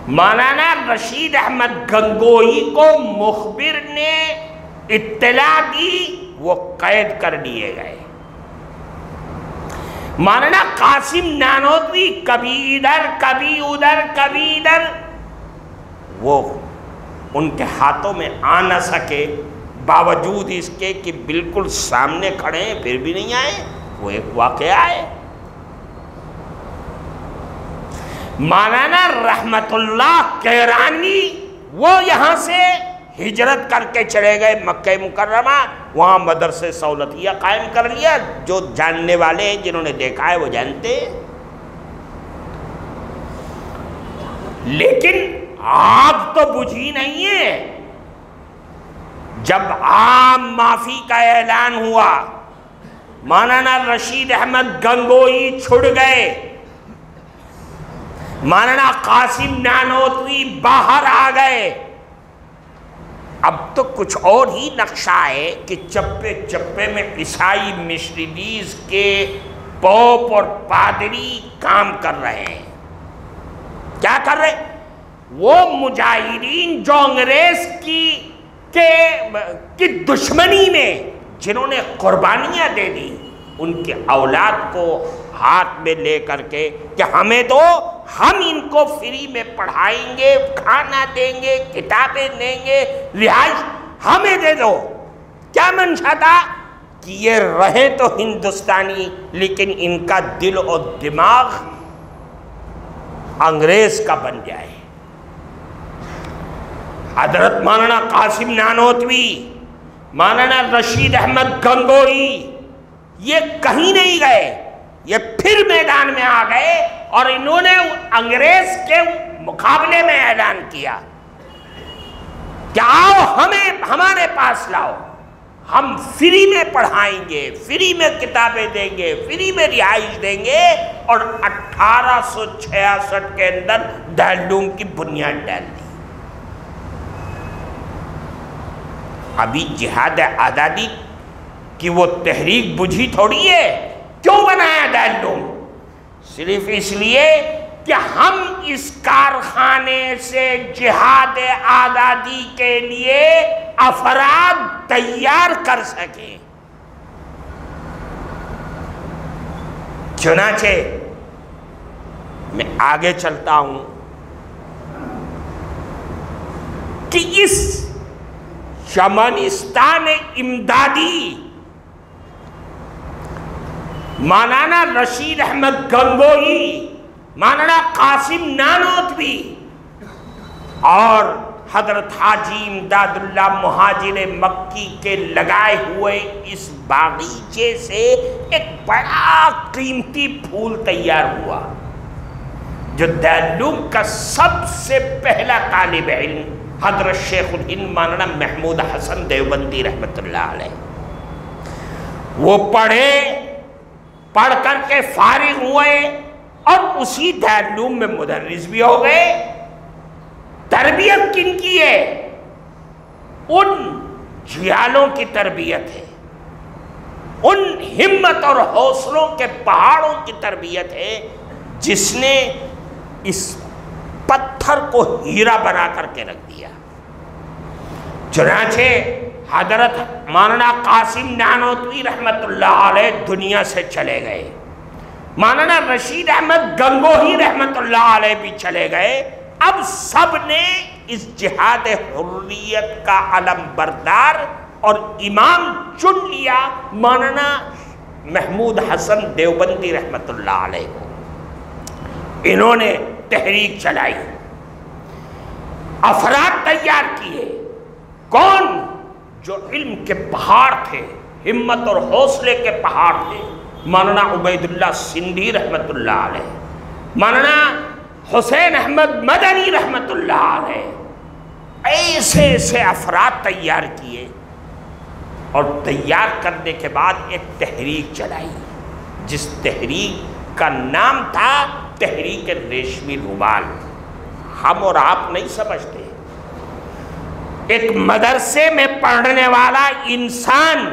مولانا رشید احمد گنگوئی کو مخبر نے اطلاع دی، وہ قید کر لیے گئے. مولانا قاسم نانوتوی کبھی ادھر کبھی ادھر کبھی ادھر، وہ ان کے ہاتھوں میں آ نہ سکے، باوجود اس کے کہ بالکل سامنے کھڑے ہیں پھر بھی نہیں آئے. وہ ایک واقعہ ہے. مولانا رحمت اللہ کیرانی وہ یہاں سے ہجرت کر کے چلے گئے مکہ مکرمہ. وہاں مدرسے سہولتیہ قائم کر لیا. جو جاننے والے ہیں، جنہوں نے دیکھا ہے وہ جانتے ہیں. لیکن آگ تو بجھی نہیں ہے. جب عام معافی کا اعلان ہوا، مولانا رشید احمد گنگوئی چھڑ گئے، مولانا قاسم نانوتوی باہر آ گئے. اب تو کچھ اور ہی نقشہ ہے کہ چپے چپے میں عیسائی مشنریز کے پوپ اور پادری کام کر رہے ہیں. کیا کر رہے؟ وہ مجاہدین جو انگریز کی دشمنی میں جنہوں نے قربانیاں دے دی، ان کی اولاد کو ہاتھ میں لے کر کے کہ ہمیں دو، ہم ان کو فری میں پڑھائیں گے، کھانا دیں گے، کتابیں دیں گے، رہائش ہمیں دے دو. کیا منشا تھا؟ کہ یہ رہے تو ہندوستانی لیکن ان کا دل اور دماغ انگریز کا بن جائے. حضرت مولانا قاسم نانوتوی، مولانا رشید احمد گنگوئی یہ کہیں نہیں گئے، یہ پھر میدان میں آ گئے اور انہوں نے انگریز کے مقابلے میں اعلان کیا کہ آؤ ہمارے پاس لاؤ، ہم فری میں پڑھائیں گے، فری میں کتابیں دیں گے، فری میں رہائش دیں گے. اور 1866 کے اندر دارالعلوم کی بنیاد ڈال دی. ابھی جہاد آزادی کی وہ تحریک بجھی تھوڑی ہے. کیوں بنایا دارالعلوم؟ صرف اس لیے کہ ہم اس کارخانے سے جہاد آزادی کے لیے افراد تیار کر سکیں. چنانچہ میں آگے چلتا ہوں کہ اس شمنستان امدادی مولانا رشید احمد گنگوئی، مولانا قاسم نانوتوی اور حضرت حاجی امداد اللہ مہاجر مکی کے لگائے ہوئے اس باغیچے سے ایک بڑا قیمتی پھول تیار ہوا، جو دارالعلوم کا سب سے پہلا طالب علم حضرت شیخ الہند مولانا محمود حسن دیوبندی رحمۃ اللہ علیہ، وہ پڑھ کر کے فارغ ہوئے اور اسی دارالعلوم میں مدرس بھی ہو گئے۔ تربیت کن کی ہے؟ ان جیالوں کی تربیت ہے، ان ہمت اور حوصلوں کے پہاڑوں کی تربیت ہے جس نے اس پتھر کو ہیرا بنا کر کے رکھ دیا۔ چنانچہ حضرت مولانا قاسم نانوتوی رحمت اللہ علیہ دنیا سے چلے گئے، مولانا رشید احمد گنگوہی رحمت اللہ علیہ بھی چلے گئے۔ اب سب نے اس جہاد حریت کا علم بردار اور امام چن لیا مولانا محمود حسن دیوبندی رحمت اللہ علیہ کو۔ انہوں نے تحریک چلائی، افراد تیار کیے، کون؟ جو علم کے پہاڑ تھے، ہمت اور حوصلے کے پہاڑ تھے، مولانا عبید اللہ سندھی رحمت اللہ علیہ، مولانا حسین احمد مدنی رحمت اللہ علیہ، ایسے ایسے افراد تیار کیے، اور تیار کرنے کے بعد ایک تحریک چلائی جس تحریک کا نام تھا تحریک ریشمی رومال۔ ہم اور آپ نہیں سمجھتے، ایک مدرسے میں پڑھنے والا انسان،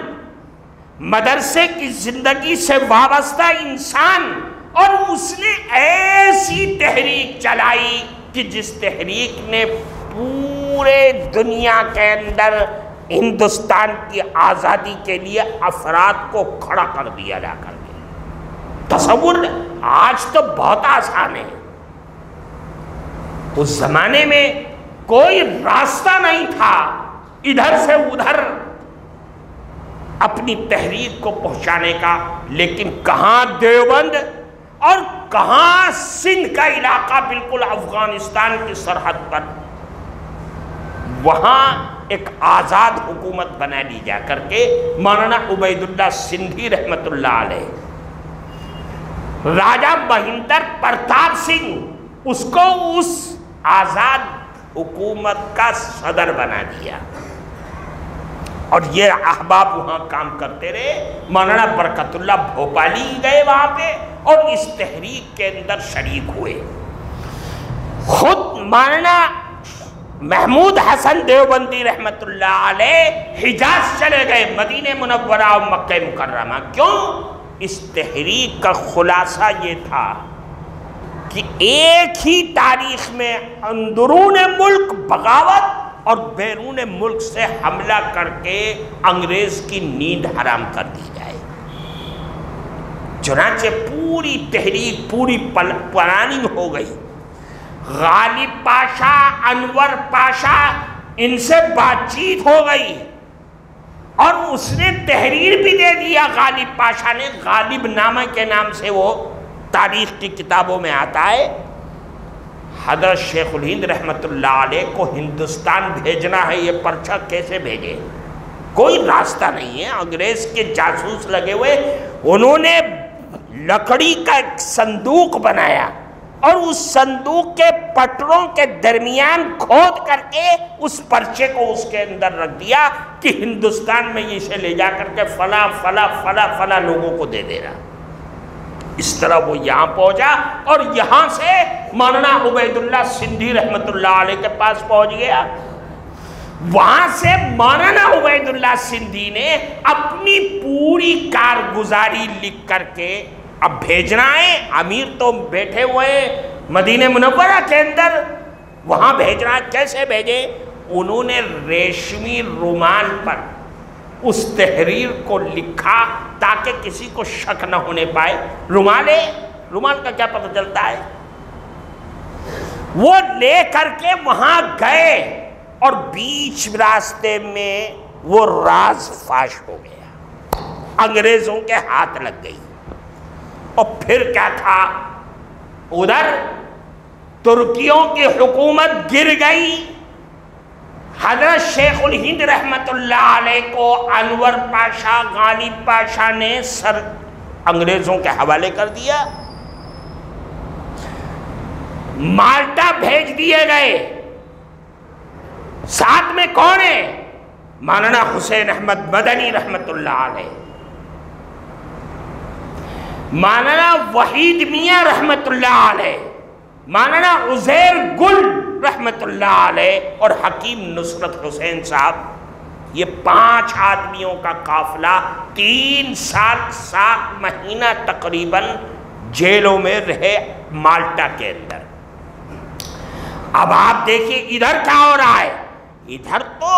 مدرسے کی زندگی سے وابستہ انسان، اور اس نے ایسی تحریک چلائی کہ جس تحریک نے پورے دنیا کے اندر ہندوستان کی آزادی کے لیے افراد کو کھڑا کر دیا جا کر کے۔ تصور آج تو بہت آسان ہے، اس زمانے میں کوئی راستہ نہیں تھا ادھر سے ادھر اپنی تحریک کو پہنچانے کا، لیکن کہاں دیوبند اور کہاں سندھ کا علاقہ بالکل افغانستان کی سرحد پر، وہاں ایک آزاد حکومت بنا لی جا کر کے مولانا عبید اللہ سندھی رحمت اللہ علیہ، راجہ مہندر پرتاپ سنگھ اس کو اس آزاد حکومت کا صدر بنا دیا، اور یہ احباب وہاں کام کرتے رہے۔ مولانا برکت اللہ بھوپالی گئے وہاں پہ اور اس تحریک کے اندر شریک ہوئے۔ خود مولانا محمود حسن دیوبندی رحمت اللہ علیہ حجاز چلے گئے، مدینہ منورہ اور مکہ مکرمہ۔ کیوں؟ اس تحریک کا خلاصہ یہ تھا کہ ایک ہی تاریخ میں اندرون ملک بغاوت اور بیرون ملک سے حملہ کر کے انگریز کی نیند حرام کر دی جائے۔ چنانچہ پوری تحریک پوری پلاننگ ہو گئی۔ غالب پاشا، انور پاشا، ان سے بات چیت ہو گئی اور اس نے تحریر بھی دے دیا۔ غالب پاشا نے، غالب نامہ کے نام سے وہ تاریخ کی کتابوں میں آتا ہے، حضرت شیخ الہند رحمت اللہ علیہ کو ہندوستان بھیجنا ہے، یہ پرچہ کیسے بھیجے؟ کوئی راستہ نہیں ہے، انگریز کے جاسوس لگے ہوئے۔ انہوں نے لکڑی کا ایک صندوق بنایا اور اس صندوق کے پٹروں کے درمیان کھود کر کے اس پرچے کو اس کے اندر رکھ دیا کہ ہندوستان میں اسے لے جا کر کے فلاں فلاں فلاں فلاں لوگوں کو دے دے رہا۔ اس طرح وہ یہاں پہنچا اور یہاں سے مولانا عبید اللہ سندھی رحمت اللہ علیہ کے پاس پہنچ گیا۔ وہاں سے مولانا عبید اللہ سندھی نے اپنی پوری کارگزاری لکھ کر کے، اب بھیجنا ہے، امیر تو بیٹھے ہوئے مدینہ منورہ کے اندر، وہاں بھیجنا ہے، کیسے بھیجے؟ انہوں نے ریشمی رومال پر اس تحریر کو لکھا تاکہ کسی کو شک نہ ہونے پائے۔ رومال کا کیا پتہ چلتا ہے؟ وہ لے کر کے وہاں گئے اور بیچ راستے میں وہ راز فاش ہو گیا، انگریزوں کے ہاتھ لگ گئی۔ اور پھر کیا تھا؟ ادھر ترکیوں کی حکومت گر گئی، حضرت شیخ الہند رحمت اللہ علیہ کو انور پاشا، غالب پاشا نے انگریزوں کے حوالے کر دیا۔ مالٹا بھیج دیے گئے، ساتھ میں کون ہے؟ مولانا حسین احمد مدنی رحمت اللہ علیہ، مولانا وحید میاں رحمت اللہ علیہ، مولانا عزیر گل رحمت اللہ علیہ اور حکیم نصرت حسین صاحب۔ یہ 5 آدمیوں کا قافلہ 3 سال 7 مہینہ تقریباً جیلوں میں رہے مالٹا کے اندر۔ اب آپ دیکھیے ادھر کیا ہو رہا ہے، ادھر تو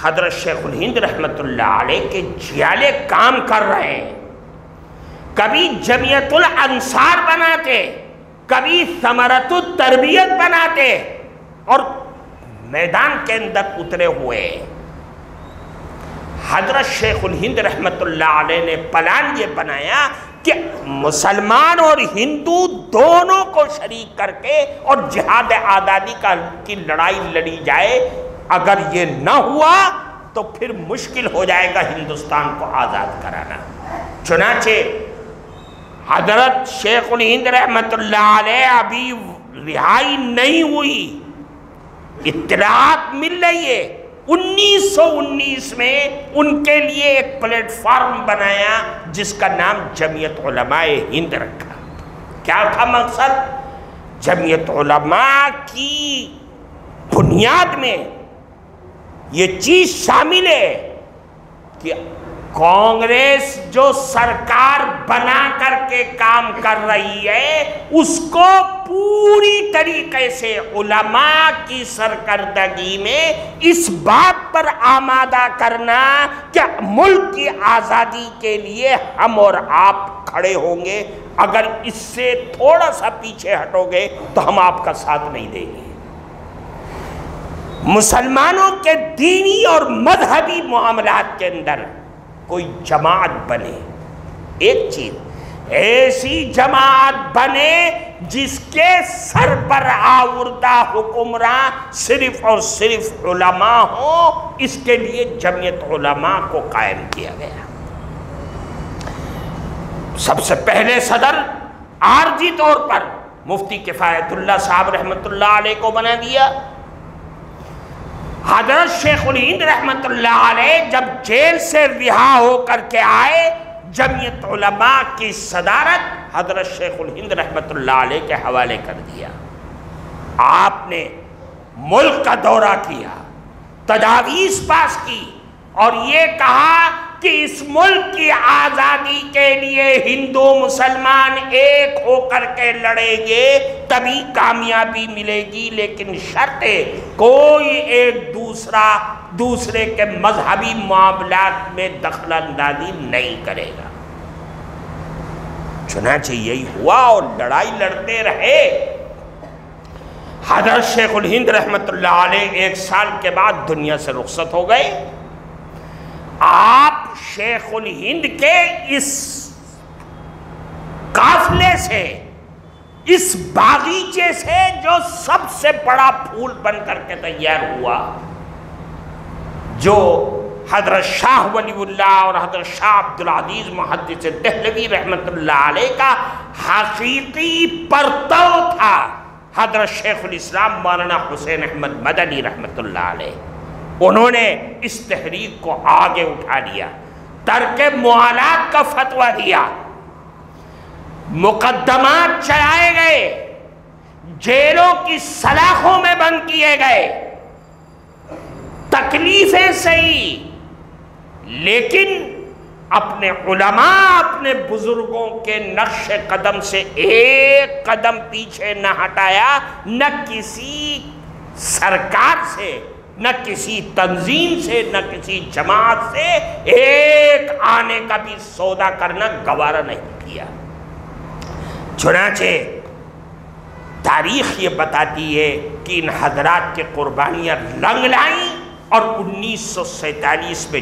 حضرت شیخ الہند رحمت اللہ علیہ کے جیالے کام کر رہے ہیں، کبھی جمعیت الانصار بناتے، کبھی ثمرۃ التربیت بناتے اور میدان کے اندر اترے ہوئے۔ حضرت شیخ الہند رحمت اللہ علیہ نے پلان یہ بنایا کہ مسلمان اور ہندو دونوں کو شریک کر کے اور جہاد آزادی کی لڑائی لڑی جائے۔ اگر یہ نہ ہوا تو پھر مشکل ہو جائے گا ہندوستان کو آزاد کرانا۔ چنانچہ حضرت شیخ الہند رحمت اللہ علیہ ابھی رہائی نہیں ہوئی، اطلاعات مل رہی ہے 1919 میں ان کے لیے ایک پلیٹ فارم بنایا جس کا نام جمعیت علماء ہند رکھا۔ کیا تھا مقصد؟ جمعیت علماء کی بنیاد میں یہ چیز شامل ہے کہ کانگریس جو سرکار بنا کر کے کام کر رہی ہے اس کو پوری طریقے سے علماء کی سرکردگی میں اس بات پر آمادہ کرنا کہ ملک کی آزادی کے لیے ہم اور آپ کھڑے ہوں گے، اگر اس سے تھوڑا سا پیچھے ہٹو گے تو ہم آپ کا ساتھ نہیں دیں گے۔ مسلمانوں کے دینی اور مذہبی معاملات کے اندر کوئی جماعت بنے، ایک چیز ایسی جماعت بنے جس کے سر پر آوردہ حکمراں صرف اور صرف علماء ہوں، اس کے لیے جمعیت علماء کو قائم کیا گیا۔ سب سے پہلے صدر عارضی طور پر مفتی کفایت اللہ صاحب رحمت اللہ علیہ کو بنا دیا۔ حضرت شیخ الہند رحمت اللہ علیہ جب جیل سے رہا ہو کر کے آئے، جمعیت علماء کی صدارت حضرت شیخ الہند رحمت اللہ علیہ کے حوالے کر دیا۔ آپ نے ملک کا دورہ کیا، تجاویز پاس کی اور یہ کہا کہ اس ملک کی آزادی کے لیے ہندو مسلمان ایک ہو کر کے لڑیں گے تبھی کامیابی ملے گی، لیکن شرط ہے کوئی ایک دوسرے کے مذہبی معاملات میں دخل اندازی نہیں کرے گا۔ چنانچہ یہی ہوا اور لڑائی لڑتے رہے۔ حضرت شیخ الہند رحمت اللہ علیہ 1 سال کے بعد دنیا سے رخصت ہو گئے۔ آپ شیخ الہند کے اس قافلے سے، اس باغیچے سے جو سب سے بڑا پھول بن کر کے تیار ہوا، جو حضرت شاہ ولی اللہ اور حضرت شاہ عبدالعزیز محدث دہلوی رحمت اللہ علیہ کا حقیقی پرتو تھا، حضرت شیخ الاسلام مولانا حسین احمد مدنی رحمت اللہ علیہ، انہوں نے اس تحریک کو آگے اٹھا لیا، ترک موالات کا فتویٰ دیا، مقدمات چلائے گئے، جیلوں کی سلاخوں میں بند کیے گئے، تکلیفیں سہی، لیکن اپنے علماء، اپنے بزرگوں کے نقش قدم سے ایک قدم پیچھے نہ ہٹایا، نہ کسی سرکار سے، نہ کسی تنظیم سے، نہ کسی جماعت سے ایک آنے کا بھی سودا کرنا گوارا نہیں کیا۔ چنانچہ تاریخ یہ بتاتی ہے کہ ان حضرات کے قربانیاں رنگ لائیں اور 1947 میں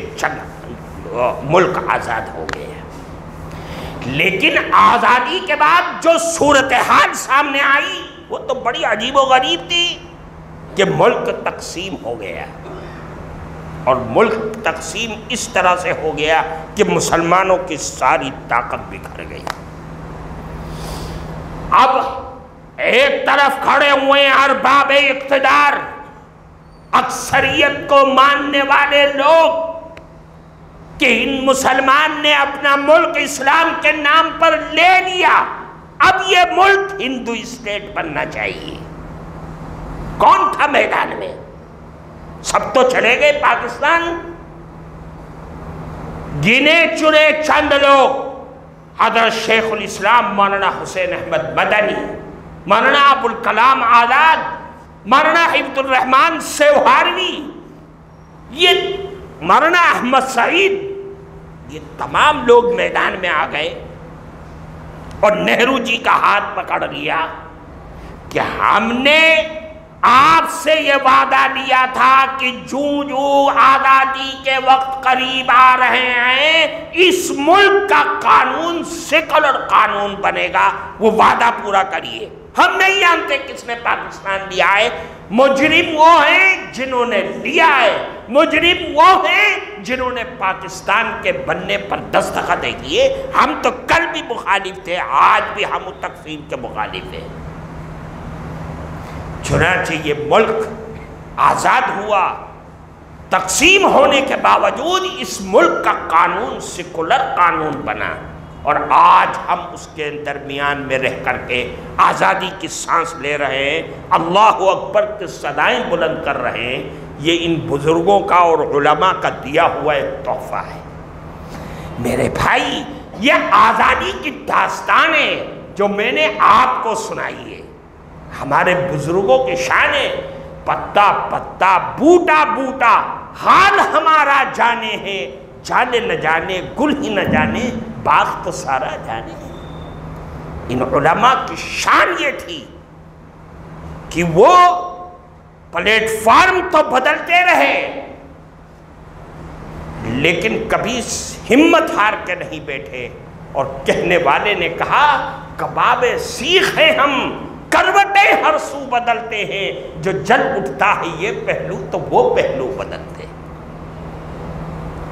ملک آزاد ہو گیا۔ لیکن آزادی کے بعد جو صورتحال سامنے آئی وہ تو بڑی عجیب و غریب تھی کہ ملک تقسیم ہو گیا، اور ملک تقسیم اس طرح سے ہو گیا کہ مسلمانوں کی ساری طاقت بکھر گئی۔ اب ایک طرف کھڑے ہوئے ارباب اقتدار، اکثریت کو ماننے والے لوگ کہ ان مسلمان نے اپنا ملک اسلام کے نام پر لے لیا، اب یہ ملک ہندو اسٹیٹ بننا چاہیے۔ کون تھا میدان میں؟ سب تو چلے گئے پاکستان۔ گنے چنے چند لوگ، حضرت شیخ الاسلام مولانا حسین احمد مدنی، مولانا ابوالکلام آزاد، مولانا حفظ الرحمان سیوہاروی، یہ مولانا احمد سعید، یہ تمام لوگ میدان میں آ گئے اور نہرو جی کا ہاتھ پکڑ لیا کہ ہم نے آپ سے یہ وعدہ لیا تھا کہ جو آزادی کے وقت قریب آ رہے ہیں اس ملک کا قانون سیکولر قانون بنے گا، وہ وعدہ پورا کریے۔ ہم نہیں جانتے کس نے پاکستان لیا ہے، مجرم وہ ہیں جنہوں نے لیا ہے، مجرم وہ ہیں جنہوں نے پاکستان کے بننے پر دستخط کیے۔ ہم تو کل بھی مخالف تھے، آج بھی ہم تقسیم کے مخالف ہیں۔ چنانچہ یہ ملک آزاد ہوا، تقسیم ہونے کے باوجود اس ملک کا قانون سیکولر قانون بنا، اور آج ہم اس کے درمیان میں رہ کر کے آزادی کی سانس لے رہے ہیں، اللہ اکبر کی صدائیں بلند کر رہے ہیں۔ یہ ان بزرگوں کا اور علماء کا دیا ہوا ایک تحفہ ہے۔ میرے بھائی، یہ آزادی کی داستانیں جو میں نے آپ کو سنائی ہے، ہمارے بزرگوں کی شان ہے۔ پتا پتا بوٹا بوٹا حال ہمارا جانے ہے، جانے نہ جانے گل ہی نہ جانے باغ تو سارا جانے۔ ان علماء کی شان یہ تھی کہ وہ پلیٹ فارم تو بدلتے رہے لیکن کبھی ہمت ہار کے نہیں بیٹھے، اور کہنے والے نے کہا کباب سیخ ہیں ہم، کروٹیں ہر سو بدلتے ہیں، جو جل اٹھتا ہے یہ پہلو تو وہ پہلو بدلتے۔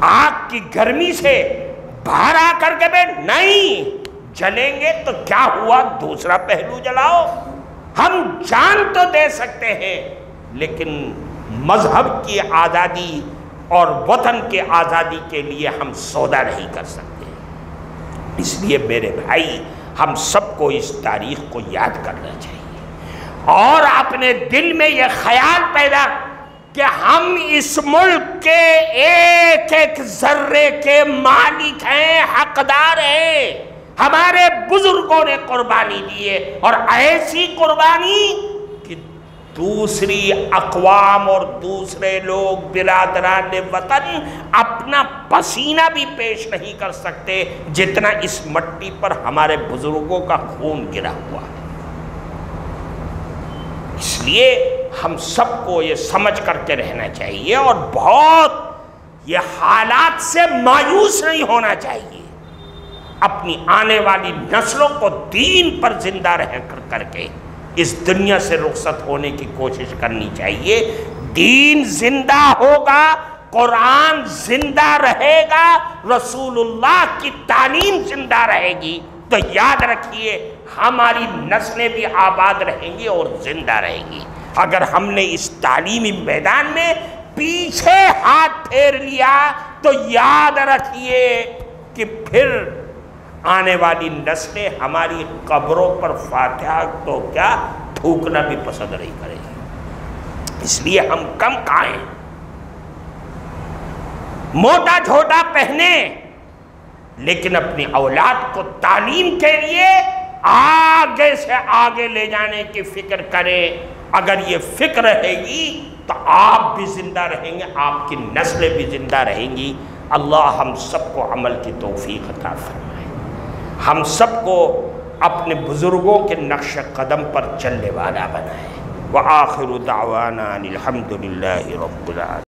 آگ کی گرمی سے باہر آ کر کے بیٹھ نہیں، جلیں گے تو کیا ہوا، دوسرا پہلو جلاؤ۔ ہم جان تو دے سکتے ہیں لیکن مذہب کی آزادی اور وطن کے آزادی کے لیے ہم سودا نہیں کر سکتے۔ اس لیے میرے بھائی، ہم سب کو اس تاریخ کو یاد کرنا چاہیے اور اپنے دل میں یہ خیال پیدا کہ ہم اس ملک کے ایک ایک ذرے کے مالک ہیں، حقدار ہیں۔ ہمارے بزرگوں نے قربانی دی ہے، اور ایسی قربانی کہ دوسری اقوام اور دوسرے لوگ برادران وطن اپنا پسینہ بھی پیش نہیں کر سکتے جتنا اس مٹی پر ہمارے بزرگوں کا خون گرا ہوا ہے۔ اس لیے ہم سب کو یہ سمجھ کر کے رہنا چاہیے اور بہت یہ حالات سے مایوس نہیں ہونا چاہیے۔ اپنی آنے والی نسلوں کو دین پر زندہ رہ کر کے اس دنیا سے رخصت ہونے کی کوشش کرنی چاہیے۔ دین زندہ ہوگا، قرآن زندہ رہے گا، رسول اللہ کی تعلیم زندہ رہے گی، تو یاد رکھیے ہماری نسلیں بھی آباد رہیں گی اور زندہ رہیں گی۔ اگر ہم نے اس تعلیمی میدان میں پیچھے ہاتھ پھیر لیا تو یاد رکھیے کہ پھر آنے والی نسلیں ہماری قبروں پر فاتحہ تو کیا تھوکنا بھی پسند نہیں کرے گی۔ اس لیے ہم کم کھائیں، موٹا چھوٹا پہنے، لیکن اپنی اولاد کو تعلیم کے لیے آگے سے آگے لے جانے کی فکر کریں۔ اگر یہ فکر رہے گی تو آپ بھی زندہ رہیں گے، آپ کی نسلیں بھی زندہ رہیں گی۔ اللہ ہم سب کو عمل کی توفیق عطا فرمائے، ہم سب کو اپنے بزرگوں کے نقش قدم پر چلنے والا بنائے۔ وآخر دعوانا الحمد للہ رب العالمین۔